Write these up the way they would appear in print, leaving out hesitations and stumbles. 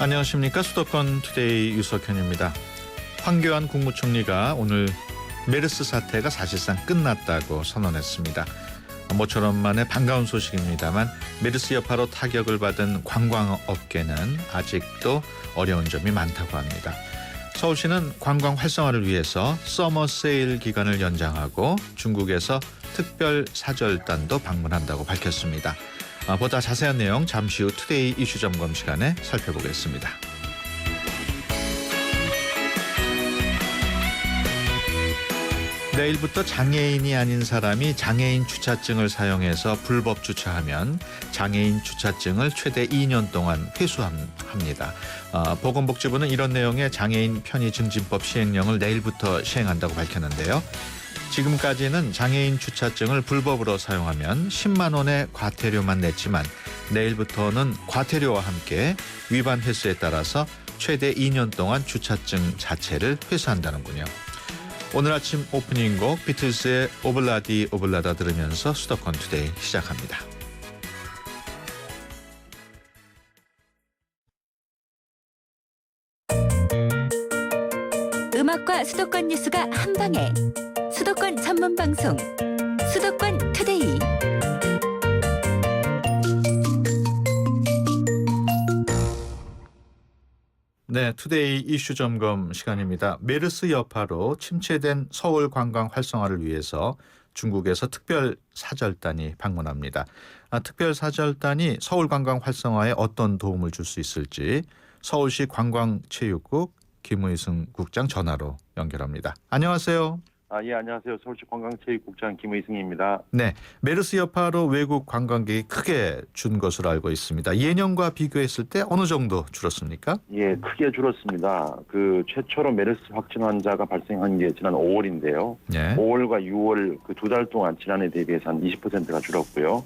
안녕하십니까. 수도권 투데이 유석현입니다. 황교안 국무총리가 오늘 메르스 사태가 사실상 끝났다고 선언했습니다. 모처럼 만에 반가운 소식입니다만 메르스 여파로 타격을 받은 관광업계는 아직도 어려운 점이 많다고 합니다. 서울시는 관광 활성화를 위해서 서머 세일 기간을 연장하고 중국에서 특별 사절단도 방문한다고 밝혔습니다. 보다 자세한 내용 잠시 후 투데이 이슈 점검 시간에 살펴보겠습니다. 내일부터 장애인이 아닌 사람이 장애인 주차증을 사용해서 불법 주차하면 장애인 주차증을 최대 2년 동안 회수합니다. 보건복지부는 이런 내용의 장애인 편의증진법 시행령을 내일부터 시행한다고 밝혔는데요. 지금까지는 장애인 주차증을 불법으로 사용하면 10만 원의 과태료만 냈지만 내일부터는 과태료와 함께 위반 횟수에 따라서 최대 2년 동안 주차증 자체를 회수한다는군요. 오늘 아침 오프닝 곡 비틀스의 오블라디 오블라다 들으면서 수도권 투데이 시작합니다. 음악과 수도권 뉴스가 한방에 수도권 전문 방송 수도권 투데이. 네, 투데이 이슈 점검 시간입니다. 메르스 여파로 침체된 서울 관광 활성화를 위해서 중국에서 특별 사절단이 방문합니다. 특별 사절단이 서울 관광 활성화에 어떤 도움을 줄 수 있을지 서울시 관광체육국 김의승 국장 전화로 연결합니다. 안녕하세요. 예, 안녕하세요. 서울시 관광체육국장 김의승입니다. 네, 메르스 여파로 외국 관광객이 크게 준 것으로 알고 있습니다. 예년과 비교했을 때 어느 정도 줄었습니까? 예, 크게 줄었습니다. 최초로 메르스 확진 환자가 발생한 게 지난 5월인데요. 네. 5월과 6월 그 두 달 동안 지난해 대비해서 한 20%가 줄었고요.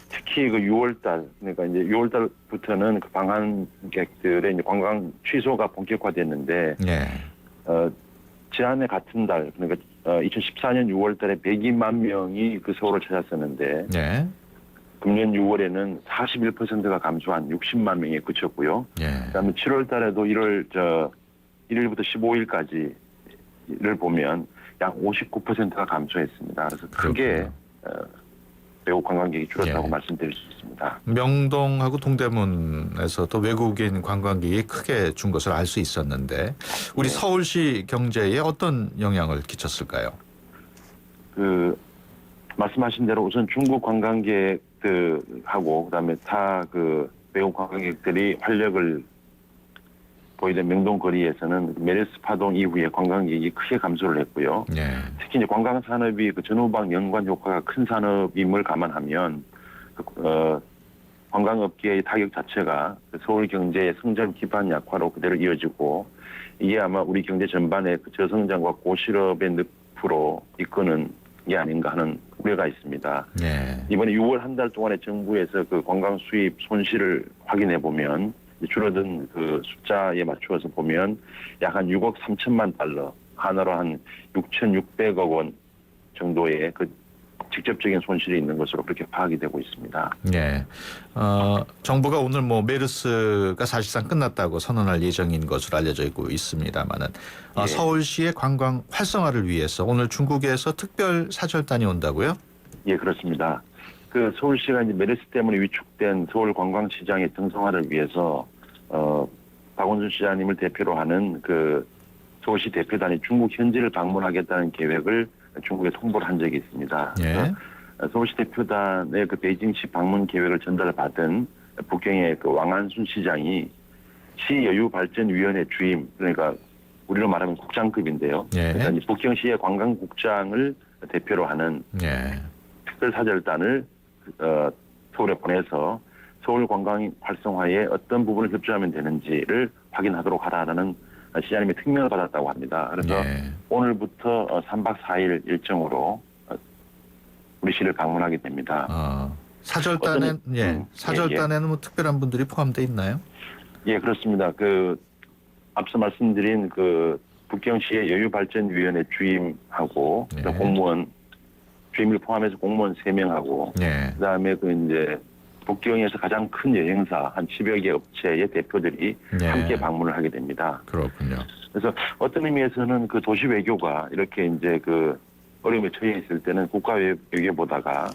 특히 6월 달, 그러니까 이제 6월 달부터는 그 방한객들의 이제 관광 취소가 본격화됐는데, 네. 지난해 같은 달, 그러니까 2014년 6월 달에 102만 명이 그 서울을 찾았었는데, 네. 금년 6월에는 41%가 감소한 60만 명에 그쳤고요. 네. 그다음에 7월 달에도 1일부터 15일까지를 보면 약 59%가 감소했습니다. 그래서 크게 외국 관광객이 줄었다고 말씀드릴 수 있습니다. 명동하고 동대문에서도 외국인 관광객이 크게 준 것을 알 수 있었는데 우리 서울시 경제에 어떤 영향을 끼쳤을까요? 말씀하신 대로 우선 중국 관광객들하고 그다음에 다 외국 관광객들이 활력을 보이던 명동 거리에서는 메르스 파동 이후에 관광객이 크게 감소를 했고요. 네. 특히 이제 관광 산업이 전후방 연관 효과가 큰 산업임을 감안하면 관광업계의 타격 자체가 서울 경제의 성장 기반 약화로 그대로 이어지고 이게 아마 우리 경제 전반의 저성장과 고실업의 늪으로 이끄는 게 아닌가 하는 우려가 있습니다. 네. 이번에 6월 한 달 동안에 정부에서 관광 수입 손실을 확인해 보면 줄어든 숫자에 맞추어서 보면 약 한 6억 3천만 달러, 하나로 한 6,600억 원 정도의 직접적인 손실이 있는 것으로 그렇게 파악이 되고 있습니다. 네. 정부가 오늘 메르스가 사실상 끝났다고 선언할 예정인 것으로 알려져 있습니다만은 예. 서울시의 관광 활성화를 위해서 오늘 중국에서 특별 사절단이 온다고요? 예, 그렇습니다. 서울시가 이제 메르스 때문에 위축된 서울 관광시장의 정상화를 위해서 박원순 시장님을 대표로 하는 서울시 대표단이 중국 현지를 방문하겠다는 계획을 중국에 통보를 한 적이 있습니다. 예. 서울시 대표단의 베이징시 방문 계획을 전달받은 북경의 왕한순 시장이 시여유발전위원회 주임, 그러니까 우리로 말하면 국장급인데요. 예. 그러니까 북경시의 관광국장을 대표로 하는 네. 특별사절단을 서울에 보내서 서울 관광 활성화에 어떤 부분을 협조하면 되는지를 확인하도록 하라는 시장님의 특명을 받았다고 합니다. 그래서 오늘부터 3박 4일 일정으로 우리 시를 방문하게 됩니다. 사절단에는 특별한 분들이 포함되어 있나요? 예, 그렇습니다. 앞서 말씀드린 북경시의 여유발전위원회 주임하고 공무원 주임을 포함해서 공무원 3명하고 그다음에 이제 북경에서 가장 큰 여행사 한 10여 개 업체의 대표들이 예. 함께 방문을 하게 됩니다. 그렇군요. 그래서 어떤 의미에서는 그 도시 외교가 이렇게 이제 그 어려움에 처해 있을 때는 국가 외교보다가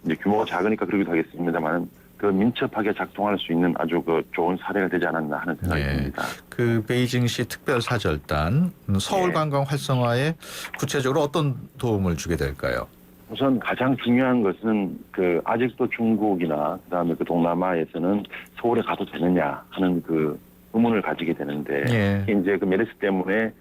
이제 규모가 작으니까 그러기도 하겠습니다만 그 민첩하게 작동할 수 있는 아주 그 좋은 사례가 되지 않았나 하는 생각이 예. 듭니다. 그 베이징시 특별사절단 서울 예. 관광 활성화에 구체적으로 어떤 도움을 주게 될까요? 우선 가장 중요한 것은 그 아직도 중국이나 그다음에 그 동남아에서는 서울에 가도 되느냐 하는 그 의문을 가지게 되는데 예. 이제 그 메르스 때문에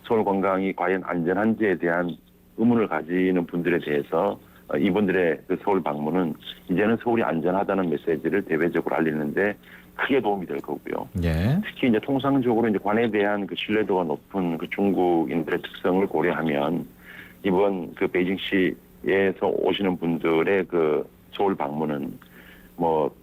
서울 관광이 과연 안전한지에 대한 의문을 가지는 분들에 대해서 이분들의 그 서울 방문은 이제는 서울이 안전하다는 메시지를 대외적으로 알리는데 크게 도움이 될 거고요. 예. 특히 이제 통상적으로 이제 관에 대한 그 신뢰도가 높은 그 중국인들의 특성을 고려하면 이번 그 베이징시에서 오시는 분들의 그 서울 방문은 뭐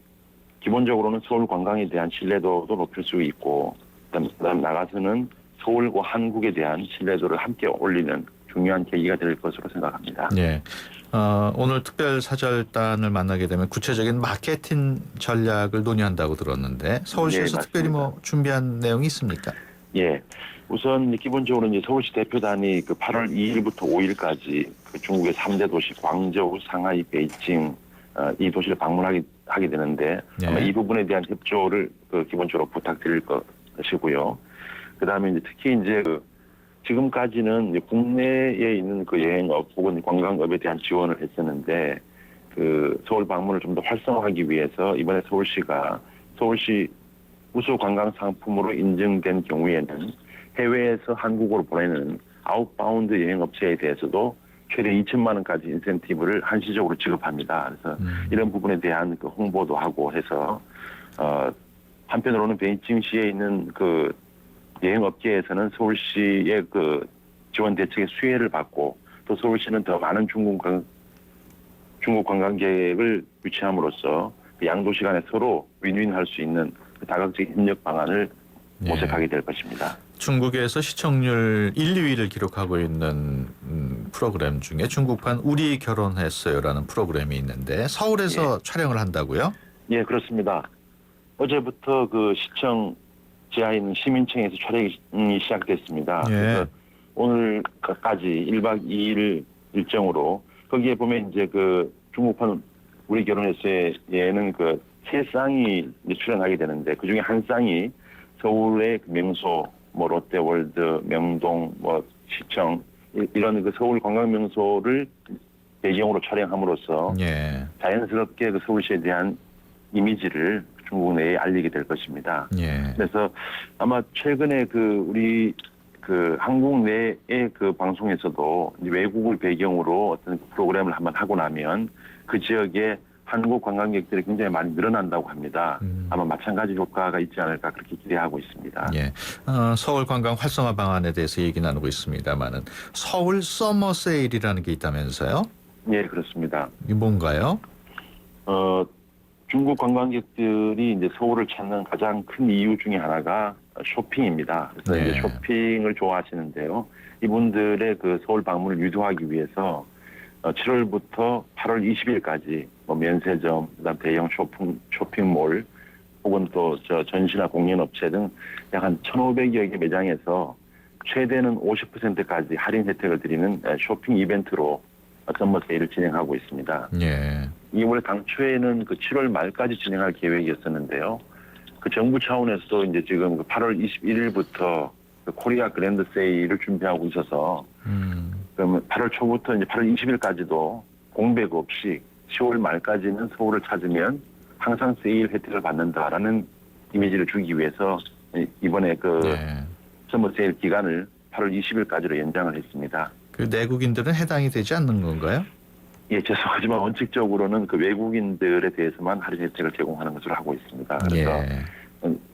기본적으로는 서울 관광에 대한 신뢰도도 높일 수 있고 그다음 나가서는 서울과 한국에 대한 신뢰도를 함께 올리는 중요한 계기가 될 것으로 생각합니다. 예. 오늘 특별사절단을 만나게 되면 구체적인 마케팅 전략을 논의한다고 들었는데 서울시에서 예, 특별히 뭐 맞습니다. 준비한 내용이 있습니까? 예. 우선 기본적으로 이제 서울시 대표단이 그 8월 2일부터 5일까지 그 중국의 3대 도시 광저우, 상하이, 베이징 이 도시를 방문하게 되는데 예. 아마 이 부분에 대한 협조를 그 기본적으로 부탁드릴 것이고요. 그다음에 이제 특히 이제 그 지금까지는 이제 국내에 있는 그 여행업 혹은 관광업에 대한 지원을 했었는데 그 서울 방문을 좀 더 활성화하기 위해서 이번에 서울시가 서울시 우수 관광 상품으로 인증된 경우에는 해외에서 한국으로 보내는 아웃바운드 여행업체에 대해서도 최대 2천만 원까지 인센티브를 한시적으로 지급합니다. 그래서 이런 부분에 대한 그 홍보도 하고 해서 한편으로는 베이징시에 있는 그 여행업계에서는 서울시의 그 지원 대책의 수혜를 받고 또 서울시는 더 많은 중국 관광객을 유치함으로써 그 양도시 간에 서로 윈윈할 수 있는 그 다각적 협력 방안을 모색하게 될 것입니다. 중국에서 시청률 1, 2위를 기록하고 있는 프로그램 중에 중국판 우리 결혼했어요라는 프로그램이 있는데 서울에서 촬영을 한다고요? 예, 그렇습니다. 어제부터 그 시청 지하에 있는 시민청에서 촬영이 시작됐습니다. 예. 그래서 오늘까지 1박 2일 일정으로 거기에 보면 이제 그 중국판 우리 결혼했어요에는 그 세 쌍이 이제 출연하게 되는데 그 중에 한 쌍이 서울의 명소, 뭐 롯데월드, 명동, 뭐 시청 이런 그 서울 관광 명소를 배경으로 촬영함으로써 예. 자연스럽게 그 서울시에 대한 이미지를 중국 내에 알리게 될 것입니다. 예. 그래서 아마 최근에 그 우리 그 한국 내의 그 방송에서도 이제 외국을 배경으로 어떤 프로그램을 한번 하고 나면 그 지역에 한국 관광객들이 굉장히 많이 늘어난다고 합니다. 아마 마찬가지 효과가 있지 않을까 그렇게 기대하고 있습니다. 예. 서울 관광 활성화 방안에 대해서 얘기 나누고 있습니다만은 서울 서머 세일이라는 게 있다면서요? 예, 그렇습니다. 이게 뭔가요? 중국 관광객들이 이제 서울을 찾는 가장 큰 이유 중에 하나가 쇼핑입니다. 그래서 네. 이제 쇼핑을 좋아하시는데요. 이분들의 그 서울 방문을 유도하기 위해서 7월부터 8월 20일까지 뭐 면세점, 그다음 대형 쇼핑몰 혹은 또 전시나 공연업체 등 약 한 1,500여 개 매장에서 최대는 50%까지 할인 혜택을 드리는 쇼핑 이벤트로 선머 세일을 진행하고 있습니다. 예. 이 원래 당초에는 그 7월 말까지 진행할 계획이었었는데요. 그 정부 차원에서도 이제 지금 그 8월 21일부터 그 코리아 그랜드 세일을 준비하고 있어서 그러면 8월 초부터 이제 8월 20일까지도 공백 없이 10월 말까지는 서울을 찾으면 항상 세일 혜택을 받는다라는 이미지를 주기 위해서 이번에 그 예. 서머 세일 기간을 8월 20일까지로 연장을 했습니다. 그 내국인들은 해당이 되지 않는 건가요? 예, 죄송하지만 원칙적으로는 그 외국인들에 대해서만 할인 혜택을 제공하는 것으로 하고 있습니다. 그래서 예.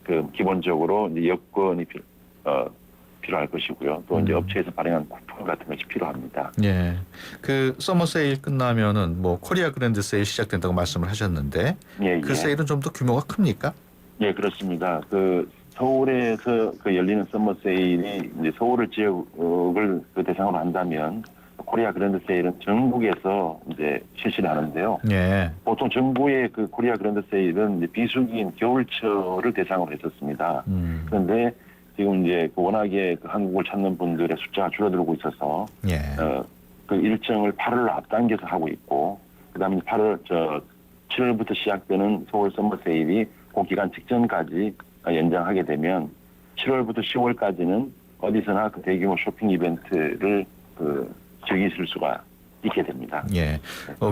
그 기본적으로 이제 여건이 필요할 것이고요. 또 이제 업체에서 발행한 쿠폰 같은 것이 필요합니다. 예. 그 서머 세일 끝나면은 뭐 코리아 그랜드 세일 시작된다고 말씀을 하셨는데 예, 그 예. 세일은 좀 더 규모가 큽니까? 예, 그렇습니다. 그 서울에서 그 열리는 서머 세일이 이제 서울을 지역을 그 대상으로 한다면 코리아 그랜드 세일은 전국에서 이제 실시를 하는데요. 예. 보통 정부의 그 코리아 그랜드 세일은 이제 비수기인 겨울철을 대상으로 했었습니다. 그런데 지금 이제 워낙에 그 한국을 찾는 분들의 숫자가 줄어들고 있어서 예. 그 일정을 8월로 앞당겨서 하고 있고, 그다음에 7월부터 시작되는 서울 서머 세일이 그 기간 직전까지 연장하게 되면 7월부터 10월까지는 어디서나 그 대규모 쇼핑 이벤트를 즐기실 수가 있게 됩니다. 예.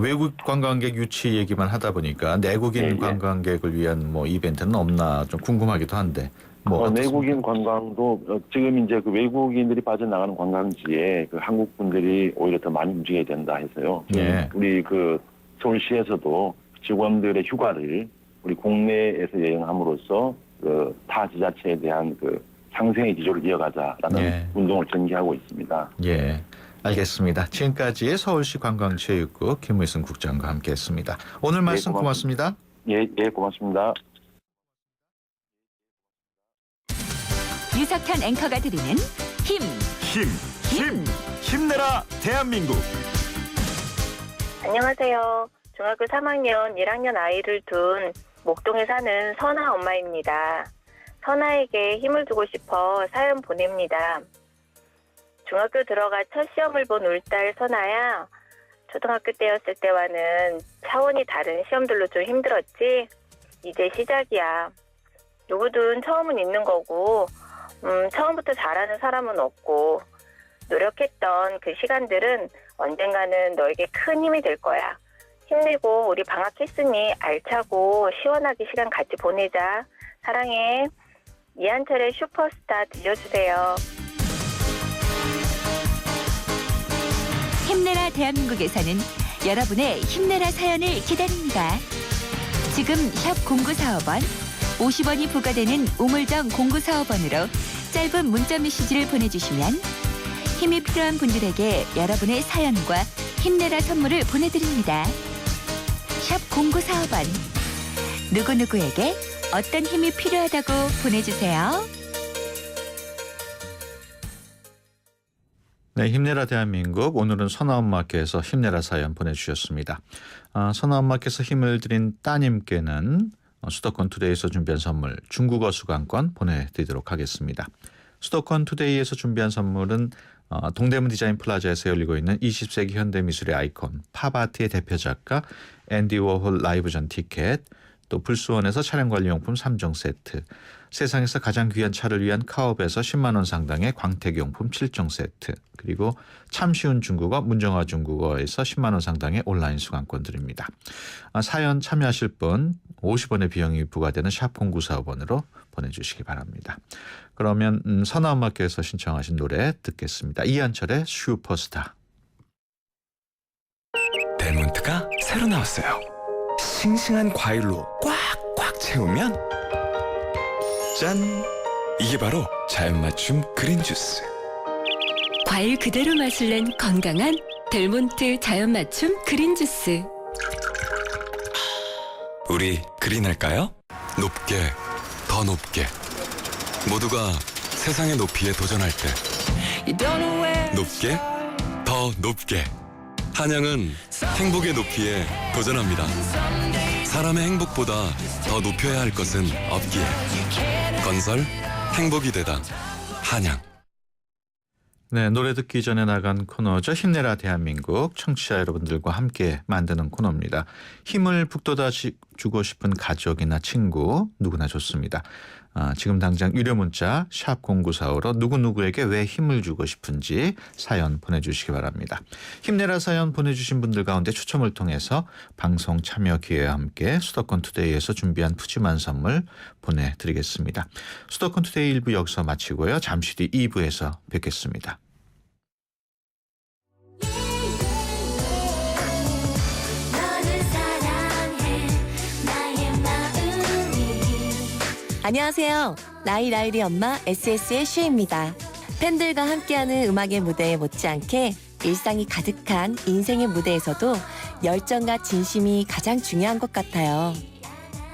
외국 관광객 유치 얘기만 하다 보니까 내국인 예, 예. 관광객을 위한 뭐 이벤트는 없나 좀 궁금하기도 한데. 뭐 어떻습니까? 내국인 관광도 지금 이제 그 외국인들이 빠져나가는 관광지에 그 한국 분들이 오히려 더 많이 움직여야 된다 해서요. 예. 우리 그 서울시에서도 직원들의 휴가를 우리 국내에서 여행함으로써 그 타 지자체에 대한 그 상생의 기조를 이어가자라는 예. 운동을 전개하고 있습니다. 예. 알겠습니다. 지금까지 서울시 관광체육국 김의승 국장과 함께했습니다. 오늘 말씀 고맙습니다. 예, 고맙습니다. 유석현 앵커가 드리는 힘내라 대한민국. 안녕하세요. 중학교 3학년 1학년 아이를 둔 목동에 사는 선아 엄마입니다. 선아에게 힘을 주고 싶어 사연 보냅니다. 중학교 들어가 첫 시험을 본 울딸 선아야, 초등학교 때였을 때와는 차원이 다른 시험들로 좀 힘들었지? 이제 시작이야. 누구든 처음은 있는 거고, 처음부터 잘하는 사람은 없고, 노력했던 그 시간들은 언젠가는 너에게 큰 힘이 될 거야. 힘내고 우리 방학했으니 알차고 시원하게 시간 같이 보내자. 사랑해. 이한철의 슈퍼스타 들려주세요. 힘내라 대한민국에서는 여러분의 힘내라 사연을 기다립니다. 지금 샵 0945번 50원이 부과되는 우물정 0945번으로 짧은 문자 메시지를 보내주시면 힘이 필요한 분들에게 여러분의 사연과 힘내라 선물을 보내드립니다. 샵 0945번 누구누구에게 어떤 힘이 필요하다고 보내주세요. 네, 힘내라 대한민국. 오늘은 선아 엄마께서 힘내라 사연 보내주셨습니다. 선아 엄마께서 힘을 드린 따님께는 수도권 투데이에서 준비한 선물 중국어 수강권 보내드리도록 하겠습니다. 수도권 투데이에서 준비한 선물은 동대문 디자인 플라자에서 열리고 있는 20세기 현대미술의 아이콘 팝아트의 대표 작가 앤디 워홀 라이브전 티켓, 또 불수원에서 차량관리용품 3종 세트, 세상에서 가장 귀한 차를 위한 카옵에서 10만 원 상당의 광택용품 7종 세트, 그리고 참 쉬운 중국어 문정아 중국어에서 10만 원 상당의 온라인 수강권 드립니다. 사연 참여하실 분 50원의 비용이 부과되는 샵 0945번으로 보내주시기 바랍니다. 그러면 선아 엄마께서 신청하신 노래 듣겠습니다. 이한철의 슈퍼스타. 델몬트가 새로 나왔어요. 싱싱한 과일로 꽉꽉 채우면 짠! 이게 바로 자연 맞춤 그린 주스. 과일 그대로 맛을 낸 건강한 델몬트 자연 맞춤 그린 주스. 우리 그린할까요? 높게, 더 높게. 모두가 세상의 높이에 도전할 때 높게, 더 높게. 한양은 행복의 높이에 도전합니다. 사람의 행복보다 더 높여야 할 것은 없기에. 건설 행복이 되다. 한양. 네, 노래 듣기 전에 나간 코너죠. 힘내라 대한민국. 청취자 여러분들과 함께 만드는 코너입니다. 힘을 북돋아 주고 싶은 가족이나 친구 누구나 좋습니다. 지금 당장 유료 문자 샵 0945로 누구누구에게 왜 힘을 주고 싶은지 사연 보내주시기 바랍니다. 힘내라 사연 보내주신 분들 가운데 추첨을 통해서 방송 참여 기회와 함께 수도권 투데이에서 준비한 푸짐한 선물 보내드리겠습니다. 수도권 투데이 1부 여기서 마치고요. 잠시 뒤 2부에서 뵙겠습니다. 안녕하세요. 라이라이리 엄마 SS의 슈입니다. 팬들과 함께하는 음악의 무대에 못지않게 일상이 가득한 인생의 무대에서도 열정과 진심이 가장 중요한 것 같아요.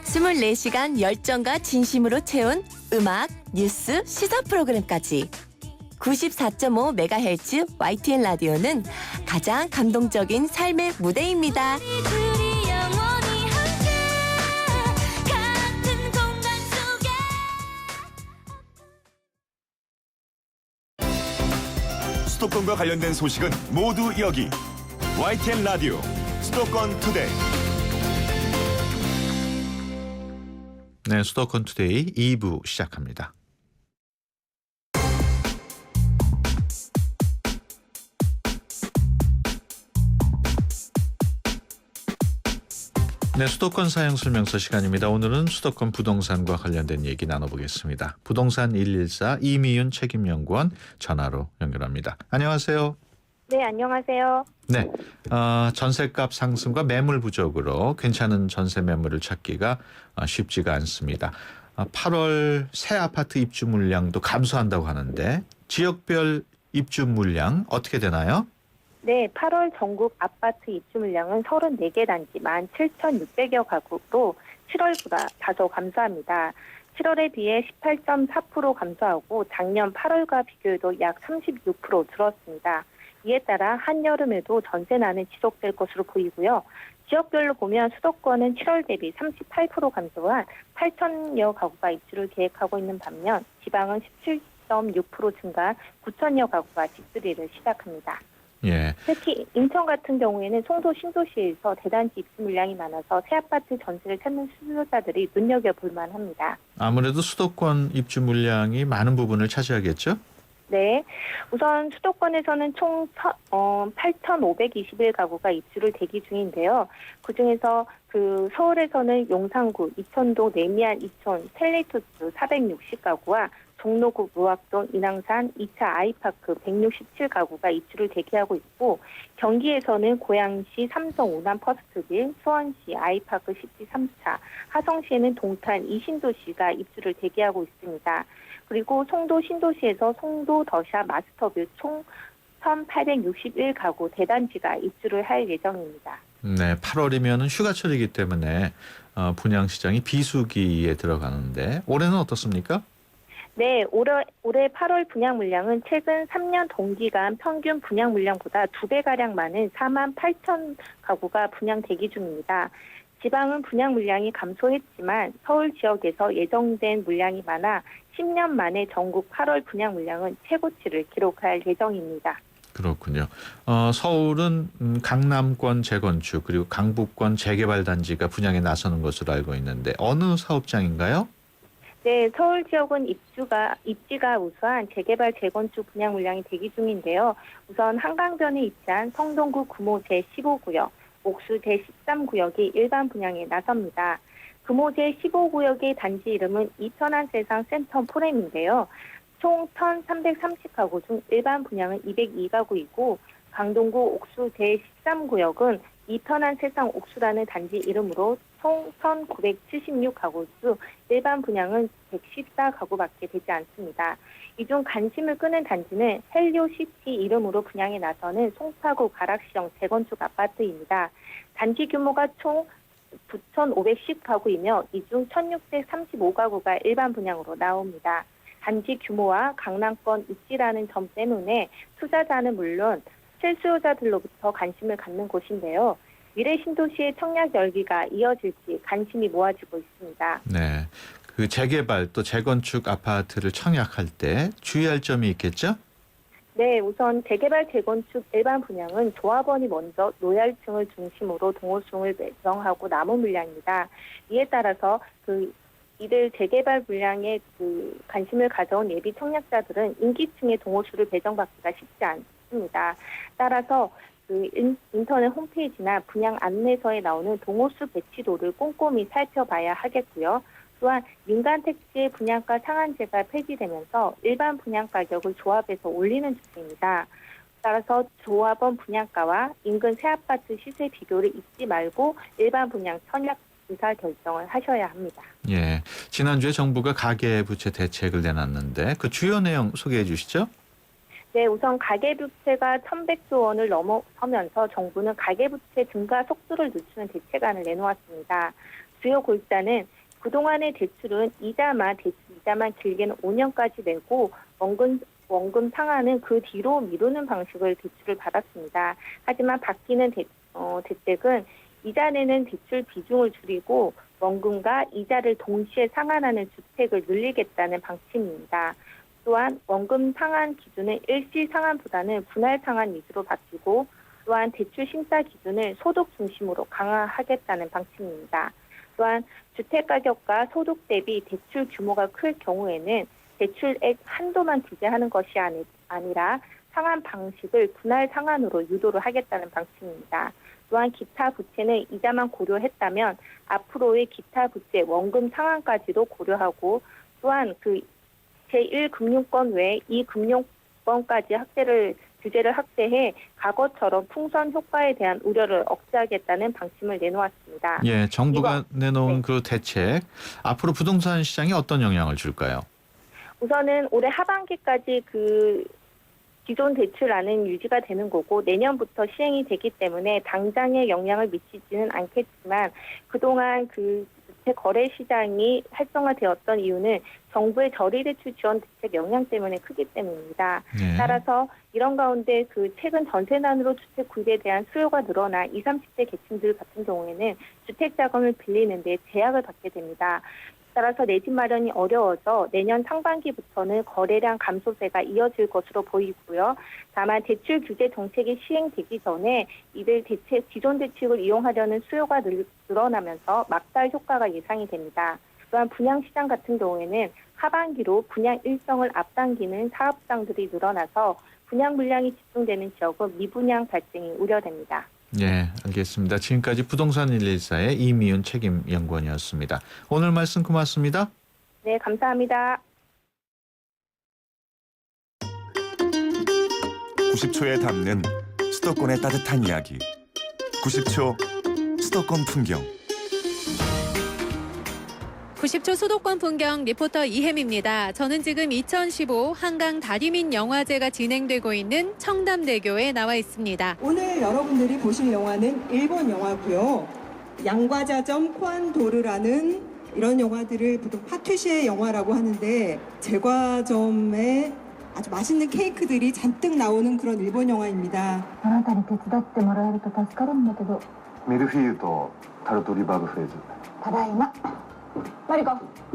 24시간 열정과 진심으로 채운 음악, 뉴스, 시사 프로그램까지 94.5MHz YTN 라디오는 가장 감동적인 삶의 무대입니다. 수도권과 관련된 소식은 모두 여기 YTN 라디오 수도권 투데이. 네, 수도권 투데이 2부 시작합니다. 네, 수도권 사용 설명서 시간입니다. 오늘은 수도권 부동산과 관련된 얘기 나눠보겠습니다. 부동산 114 이미윤 책임연구원 전화로 연결합니다. 안녕하세요. 네, 안녕하세요. 네, 전셋값 상승과 매물 부족으로 괜찮은 전세 매물을 찾기가 쉽지가 않습니다. 8월 새 아파트 입주 물량도 감소한다고 하는데 지역별 입주 물량 어떻게 되나요? 네, 8월 전국 아파트 입주 물량은 34개 단지 17,600여 가구로 7월보다 다소 감소합니다. 7월에 비해 18.4% 감소하고 작년 8월과 비교해도 약 36% 줄었습니다. 이에 따라 한여름에도 전세난은 지속될 것으로 보이고요. 지역별로 보면 수도권은 7월 대비 38% 감소한 8,000여 가구가 입주를 계획하고 있는 반면 지방은 17.6% 증가한 9,000여 가구가 집들이를 시작합니다. 예. 특히 인천 같은 경우에는 송도 신도시에서 대단지 입주 물량이 많아서 새 아파트 전세를 찾는 수요자들이 눈여겨볼 만합니다. 아무래도 수도권 입주 물량이 많은 부분을 차지하겠죠? 네, 우선 수도권에서는 총 8,521가구가 입주를 대기 중인데요. 그중에서 서울에서는 용산구, 이천동, 내미안, 이촌, 텔레토스 460가구와 종로구, 무학동, 인왕산, 2차 아이파크 167가구가 입주를 대기하고 있고 경기에서는 고양시 삼성 오남 퍼스트빌, 수원시 아이파크 10지 3차, 하성시에는 동탄 이신도시가 입주를 대기하고 있습니다. 그리고 송도 신도시에서 송도 더샵 마스터빌 총 1,861가구 대단지가 입주를 할 예정입니다. 네, 8월이면 휴가철이기 때문에 분양 시장이 비수기에 들어가는데 올해는 어떻습니까? 네, 올해 8월 분양 물량은 최근 3년 동기간 평균 분양 물량보다 2배가량 많은 48,000가구가 분양 대기 중입니다. 지방은 분양 물량이 감소했지만 서울 지역에서 예정된 물량이 많아 10년 만에 전국 8월 분양 물량은 최고치를 기록할 예정입니다. 그렇군요. 서울은 강남권 재건축 그리고 강북권 재개발 단지가 분양에 나서는 것으로 알고 있는데 어느 사업장인가요? 네, 서울 지역은 입지가 우수한 재개발 재건축 분양 물량이 대기 중인데요. 우선 한강변에 위치한 성동구 구모 제15구역, 옥수 제13구역이 일반 분양에 나섭니다. 구모 제15구역의 단지 이름은 이천안 세상 센터 포렘인데요. 총 1,330가구 중 일반 분양은 202가구이고 강동구 옥수 제13구역은 이천안 세상 옥수라는 단지 이름으로 총 1,976가구 중 일반 분양은 114가구밖에 되지 않습니다. 이 중 관심을 끄는 단지는 헬리오시티 이름으로 분양에 나서는 송파구 가락시형 재건축 아파트입니다. 단지 규모가 총 9,510가구이며 이 중 1,635가구가 일반 분양으로 나옵니다. 단지 규모와 강남권 입지라는 점 때문에 투자자는 물론 실수요자들로부터 관심을 갖는 곳인데요. 미래 신도시의 청약 열기가 이어질지 관심이 모아지고 있습니다. 네, 그 재개발 또 재건축 아파트를 청약할 때 주의할 점이 있겠죠? 네, 우선 재개발 재건축 일반 분양은 조합원이 먼저 노열층을 중심으로 동호수용을 배정하고 남은 물량입니다. 이에 따라서 이들 재개발 물량에 관심을 가져온 예비 청약자들은 인기층의 동호수를 배정받기가 쉽지 않습니다. 따라서 인터넷 홈페이지나 분양 안내서에 나오는 동호수 배치도를 꼼꼼히 살펴봐야 하겠고요. 또한 민간 택지의 분양가 상한제가 폐지되면서 일반 분양 가격을 조합에서 올리는 추세입니다. 따라서 조합원 분양가와 인근 새 아파트 시세 비교를 잊지 말고 일반 분양 청약 의사 결정을 하셔야 합니다. 예, 지난주에 정부가 가계부채 대책을 내놨는데 그 주요 내용 소개해 주시죠. 네, 우선 가계부채가 1,100조 원을 넘어서면서 정부는 가계부채 증가 속도를 늦추는 대책안을 내놓았습니다. 주요 골자는 그동안의 대출은 이자만 길게는 5년까지 내고 원금 상환은 그 뒤로 미루는 방식을 대출을 받았습니다. 하지만 바뀌는 대책은 이자 내는 대출 비중을 줄이고 원금과 이자를 동시에 상환하는 주택을 늘리겠다는 방침입니다. 또한 원금 상환 기준은 일시 상환보다는 분할 상환 위주로 바뀌고 또한 대출 심사 기준을 소득 중심으로 강화하겠다는 방침입니다. 또한 주택가격과 소득 대비 대출 규모가 클 경우에는 대출액 한도만 규제하는 것이 아니라 상환 방식을 분할 상환으로 유도를 하겠다는 방침입니다. 또한 기타 부채는 이자만 고려했다면 앞으로의 기타 부채 원금 상환까지도 고려하고 또한 그 제1금융권 외에 2금융권까지 규제를 확대해 과거처럼 풍선 효과에 대한 우려를 억제하겠다는 방침을 내놓았습니다. 예, 정부가 내놓은 그 대책 앞으로 부동산 시장에 어떤 영향을 줄까요? 우선은 올해 하반기까지 그 기존 대출안은 유지가 되는 거고 내년부터 시행이 되기 때문에 당장의 영향을 미치지는 않겠지만 그동안 그 주택 거래 시장이 활성화되었던 이유는 정부의 저리대출 지원 대책 영향 때문에 크기 때문입니다. 네. 따라서 이런 가운데 그 최근 전세난으로 주택 구입에 대한 수요가 늘어나 20, 30대 계층들 같은 경우에는 주택 자금을 빌리는 데 제약을 받게 됩니다. 따라서 내 집 마련이 어려워져 내년 상반기부터는 거래량 감소세가 이어질 것으로 보이고요. 다만 대출 규제 정책이 시행되기 전에 이들 기존 대책을 이용하려는 수요가 늘어나면서 막달 효과가 예상이 됩니다. 또한 분양시장 같은 경우에는 하반기로 분양 일정을 앞당기는 사업장들이 늘어나서 분양 물량이 집중되는 지역은 미분양 발생이 우려됩니다. 네, 알겠습니다. 지금까지 부동산 114의 이미윤 책임연구원이었습니다. 오늘 말씀 고맙습니다. 네, 감사합니다. 90초에 담는 수도권의 따뜻한 이야기. 90초 수도권 풍경. 90초 수도권 풍경 리포터 이혜미입니다. 저는 지금 2015 한강 다리민 영화제가 진행되고 있는 청담대교에 나와 있습니다. 오늘 여러분들이 보실 영화는 일본 영화고요. 양과자점 코안도르라는 이런 영화들을 보통 파티시에 영화라고 하는데 제과점에 아주 맛있는 케이크들이 잔뜩 나오는 그런 일본 영화입니다. あなたに手伝ってもらえると助かるんだけど。ミルフィーユとタルトリバーブフレーズ。ただいま。マリコ、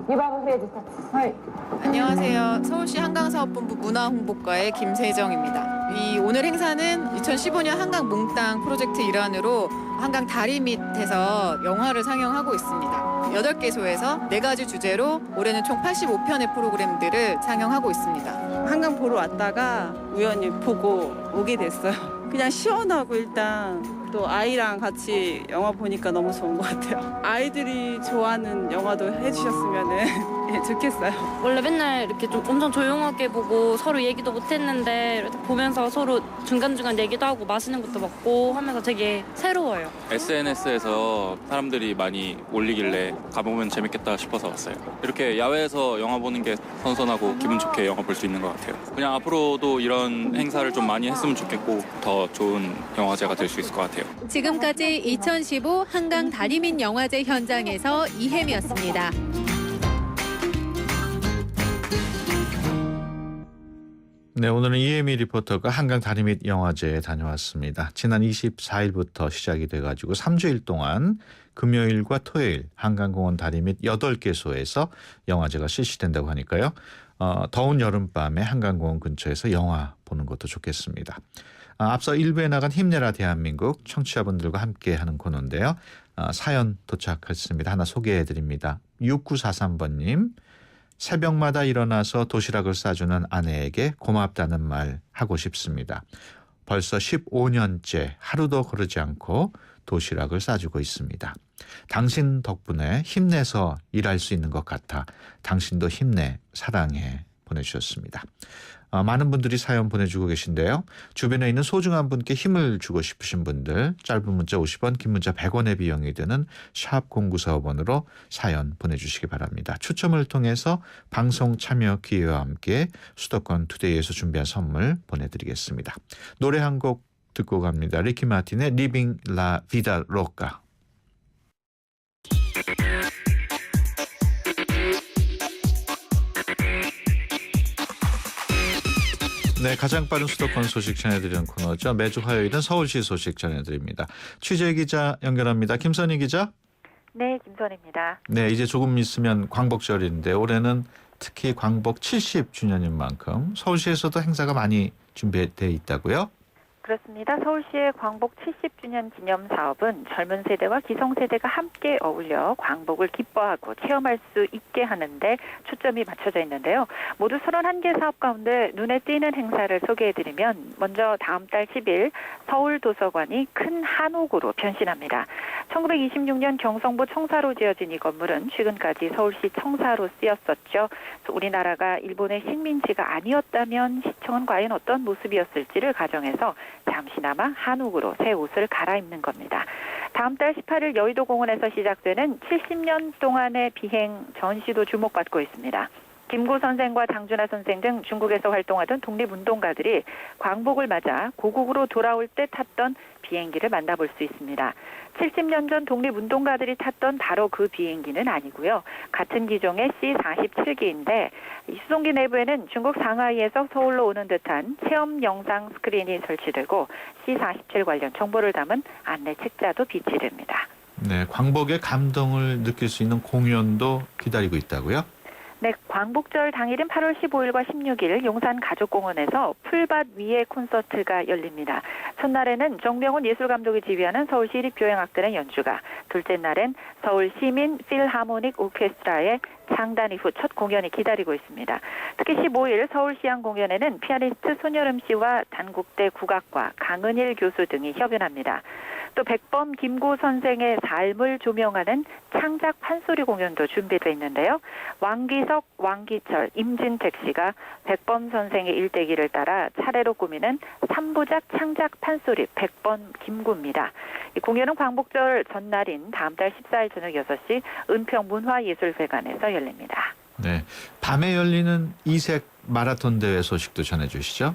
リバーブフレーズ2つ。はい。 안녕하세요. 서울시 한강사업본부 문화홍보과의 김세정입니다. 오늘 행사는 2015년 한강 몽땅 프로젝트 일환으로 한강 다리 밑에서 영화를 상영하고 있습니다. 8개소에서 4가지 주제로 올해는 총 85편의 프로그램들을 상영하고 있습니다. 한강 보러 왔다가 우연히 보고 오게 됐어요. 그냥 시원하고 일단 또 아이랑 같이 영화 보니까 너무 좋은 것 같아요. 아이들이 좋아하는 영화도 해주셨으면 좋겠어요. 원래 맨날 이렇게 좀 엄청 조용하게 보고 서로 얘기도 못했는데 이렇게 보면서 서로 중간중간 얘기도 하고 맛있는 것도 먹고 하면서 되게 새로워요. SNS에서 사람들이 많이 올리길래 가보면 재밌겠다 싶어서 왔어요. 이렇게 야외에서 영화 보는 게 선선하고 기분 좋게 영화 볼 수 있는 것 같아요. 그냥 앞으로도 이런 행사를 좀 많이 했으면 좋겠고 더 좋은 영화제가 될 수 있을 것 같아요. 지금까지 2015 한강 다리민 영화제 현장에서 이혜미였습니다. 네, 오늘은 이혜미 리포터가 한강 다리밑 영화제에 다녀왔습니다. 지난 24일부터 시작이 돼가지고 3주일 동안 금요일과 토요일 한강공원 다리밑 8개소에서 영화제가 실시된다고 하니까요. 더운 여름밤에 한강공원 근처에서 영화 보는 것도 좋겠습니다. 앞서 1부에 나간 힘내라 대한민국 청취자분들과 함께하는 코너인데요. 사연 도착했습니다. 하나 소개해드립니다. 6943번님. 새벽마다 일어나서 도시락을 싸주는 아내에게 고맙다는 말 하고 싶습니다. 벌써 15년째 하루도 거르지 않고 도시락을 싸주고 있습니다. 당신 덕분에 힘내서 일할 수 있는 것 같아 당신도 힘내 사랑해 보내주셨습니다. 많은 분들이 사연 보내주고 계신데요. 주변에 있는 소중한 분께 힘을 주고 싶으신 분들 짧은 문자 50원 긴 문자 100원의 비용이 드는 샵 0945번으로 사연 보내주시기 바랍니다. 추첨을 통해서 방송 참여 기회와 함께 수도권 투데이에서 준비한 선물 보내드리겠습니다. 노래 한 곡 듣고 갑니다. 리키 마틴의 Living La Vida Loca. 네, 가장 빠른 수도권 소식 전해드리는 코너죠. 매주 화요일은 서울시 소식 전해드립니다. 취재 기자 연결합니다. 김선희 기자. 네, 김선희입니다. 네, 이제 조금 있으면 광복절인데 올해는 특히 광복 70주년인 만큼 서울시에서도 행사가 많이 준비되어 있다고요? 그렇습니다. 서울시의 광복 70주년 기념 사업은 젊은 세대와 기성세대가 함께 어울려 광복을 기뻐하고 체험할 수 있게 하는데 초점이 맞춰져 있는데요. 모두 31개 사업 가운데 눈에 띄는 행사를 소개해드리면 먼저 다음 달 10일 서울도서관이 큰 한옥으로 변신합니다. 1926년 경성부 청사로 지어진 이 건물은 최근까지 서울시 청사로 쓰였었죠. 우리나라가 일본의 식민지가 아니었다면 시청은 과연 어떤 모습이었을지를 가정해서 잠시나마 한옥으로 새 옷을 갈아입는 겁니다. 다음 달 18일 여의도 공원에서 시작되는 70년 동안의 비행 전시도 주목받고 있습니다. 김구 선생과 장준하 선생 등 중국에서 활동하던 독립운동가들이 광복을 맞아 고국으로 돌아올 때 탔던 비행기를 만나볼 수 있습니다. 70년 전 독립운동가들이 탔던 바로 그 비행기는 아니고요. 같은 기종의 C-47기인데 이 수송기 내부에는 중국 상하이에서 서울로 오는 듯한 체험 영상 스크린이 설치되고 C-47 관련 정보를 담은 안내 책자도 비치됩니다. 네, 광복의 감동을 느낄 수 있는 공연도 기다리고 있다고요? 네, 광복절 당일인 8월 15일과 16일 용산 가족공원에서 풀밭 위에 콘서트가 열립니다. 첫날에는 정명훈 예술감독이 지휘하는 서울시립교향악단의 연주가, 둘째 날엔 서울시민 필하모닉 오케스트라의 창단 이후 첫 공연이 기다리고 있습니다. 특히 15일 서울시향 공연에는 피아니스트 손여름 씨와 단국대 국악과 강은일 교수 등이 협연합니다. 또 백범 김구 선생의 삶을 조명하는 창작 판소리 공연도 준비되어 있는데요. 왕기석, 왕기철, 임진택 씨가 백범 선생의 일대기를 따라 차례로 꾸미는 3부작 창작 판소리 백범 김구입니다. 이 공연은 광복절 전날인 다음 달 14일 저녁 6시 은평문화예술회관에서 열립니다. 네, 밤에 열리는 이색 마라톤 대회 소식도 전해주시죠.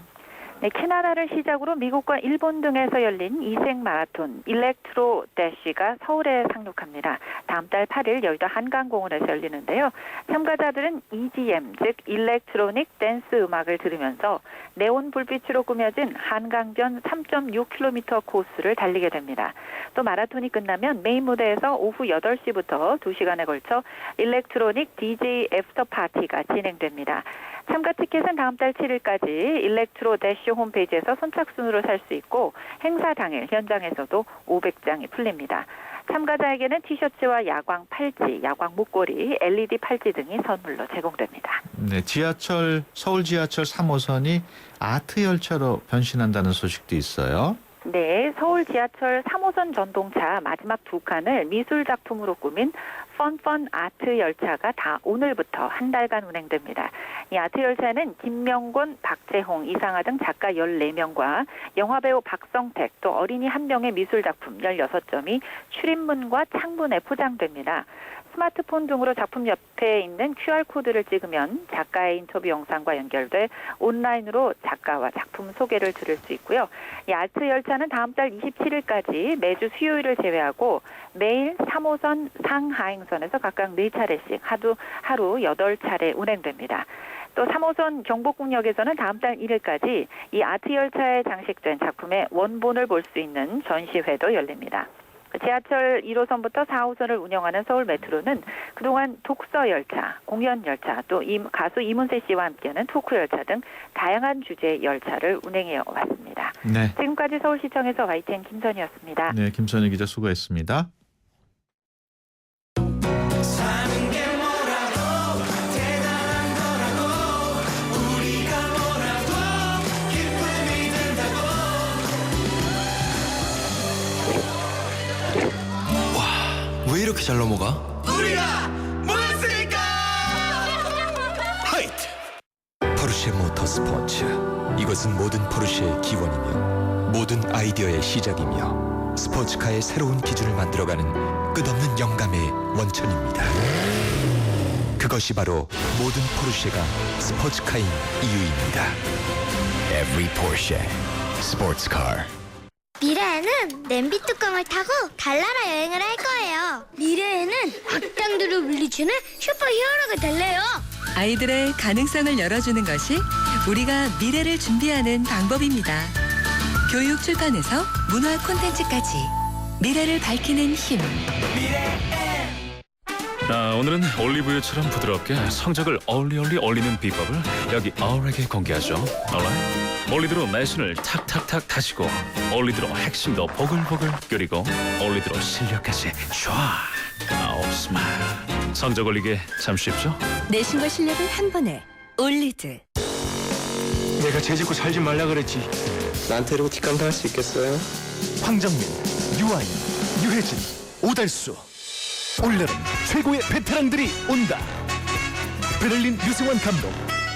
네, 캐나다를 시작으로 미국과 일본 등에서 열린 이색 마라톤 일렉트로 대시가 서울에 상륙합니다. 다음 달 8일 여의도 한강공원에서 열리는데요. 참가자들은 EDM, 즉 일렉트로닉 댄스 음악을 들으면서 네온 불빛으로 꾸며진 한강변 3.6km 코스를 달리게 됩니다. 또 마라톤이 끝나면 메인 무대에서 오후 8시부터 2시간에 걸쳐 일렉트로닉 DJ 애프터 파티가 진행됩니다. 참가 티켓은 다음 달 7일까지 일렉트로 대시 홈페이지에서 선착순으로 살 수 있고 행사 당일 현장에서도 500장이 풀립니다. 참가자에게는 티셔츠와 야광 팔찌, 야광 목걸이, LED 팔찌 등이 선물로 제공됩니다. 네, 서울 지하철 3호선이 아트 열차로 변신한다는 소식도 있어요. 네, 서울 지하철 3호선 전동차 마지막 두 칸을 미술 작품으로 꾸민 펀펀 아트 열차가 다 오늘부터 한 달간 운행됩니다. 이 아트 열차는 김명곤, 박재홍, 이상하 등 작가 14명과 영화배우 박성택 또 어린이 1명의 미술 작품 16점이 출입문과 창문에 포장됩니다. 스마트폰 등으로 작품 옆에 있는 QR코드를 찍으면 작가의 인터뷰 영상과 연결돼 온라인으로 작가와 작품 소개를 들을 수 있고요. 이 아트 열차는 다음 달 27일까지 매주 수요일을 제외하고 매일 3호선 상하행선에서 각각 4차례씩 하루 8차례 운행됩니다. 또 3호선 경복궁역에서는 다음 달 1일까지 이 아트 열차에 장식된 작품의 원본을 볼 수 있는 전시회도 열립니다. 지하철 1호선부터 4호선을 운영하는 서울 메트로는 그동안 독서 열차, 공연 열차, 또 가수 이문세 씨와 함께하는 토크 열차 등 다양한 주제의 열차를 운행해 왔습니다. 네. 지금까지 서울시청에서 YTN 김선희였습니다. 네, 김선희 기자 수고했습니다. 왜 이렇게 잘 넘어가? 우리가 모였으니까! 하이트! 포르쉐 모터스포츠. 이것은 모든 포르쉐의 기원이며 모든 아이디어의 시작이며 스포츠카의 새로운 기준을 만들어가는 끝없는 영감의 원천입니다. 그것이 바로 모든 포르쉐가 스포츠카인 이유입니다. Every Porsche Sports Car. 미래에는 냄비 뚜껑을 타고 달나라 여행을 할 거예요. 미래에는 악당들을 물리치는 슈퍼히어로가 될래요. 아이들의 가능성을 열어주는 것이 우리가 미래를 준비하는 방법입니다. 교육 출판에서 문화 콘텐츠까지 미래를 밝히는 힘. 오늘은 올리브유처럼 부드럽게 성적을 얼리 올리는 비법을 여기 어울에게 공개하죠. alright? 올리드로 내신을 탁탁탁 다시고 올리드로 핵심도 보글보글 끓이고 올리드로 실력까지 촤 스마일. 성적 올리기 참 쉽죠? 내신과 실력을 한 번에 올리드. 내가 죄짓고 살지 말라 그랬지. 나한테 이러고 뒷감당할 수 있겠어요? 황정민, 유아인, 유혜진, 오달수. 올여름 최고의 베테랑들이 온다. 베를린 유승환 감독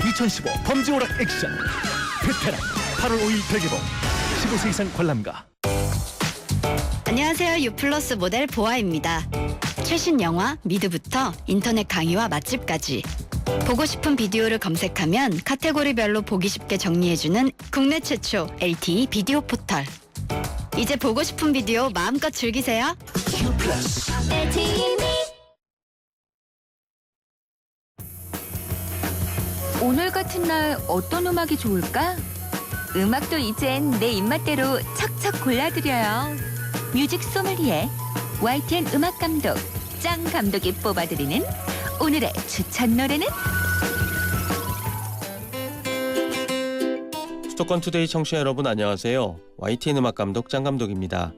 2015 범죄오락 액션 베테랑 8월 5일 대개봉. 15세 이상 관람가. 안녕하세요. 유플러스 모델 보아입니다. 최신 영화 미드부터 인터넷 강의와 맛집까지 보고 싶은 비디오를 검색하면 카테고리별로 보기 쉽게 정리해주는 국내 최초 LTE 비디오 포털. 이제 보고 싶은 비디오 마음껏 즐기세요. 오늘 같은 날 어떤 음악이 좋을까? 음악도 이젠 내 입맛대로 척척 골라드려요. 뮤직 소믈리에 YTN 음악 감독 짱 감독이 뽑아드리는 오늘의 추천 노래는? 수도권 투데이 청취자 여러분 안녕하세요. YTN 음악 감독 짱 감독입니다.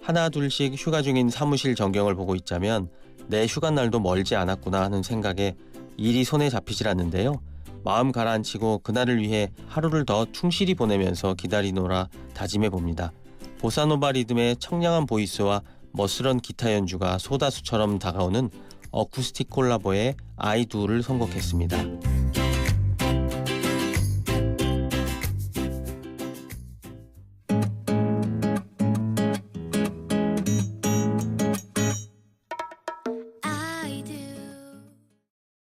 하나 둘씩 휴가 중인 사무실 전경을 보고 있자면 내 휴가 날도 멀지 않았구나 하는 생각에 일이 손에 잡히질 않는데요. 마음 가라앉히고 그날을 위해 하루를 더 충실히 보내면서 기다리노라 다짐해 봅니다. 보사노바 리듬의 청량한 보이스와 멋스런 기타 연주가 소다수처럼 다가오는 어쿠스틱 콜라보의 I Do를 선곡했습니다.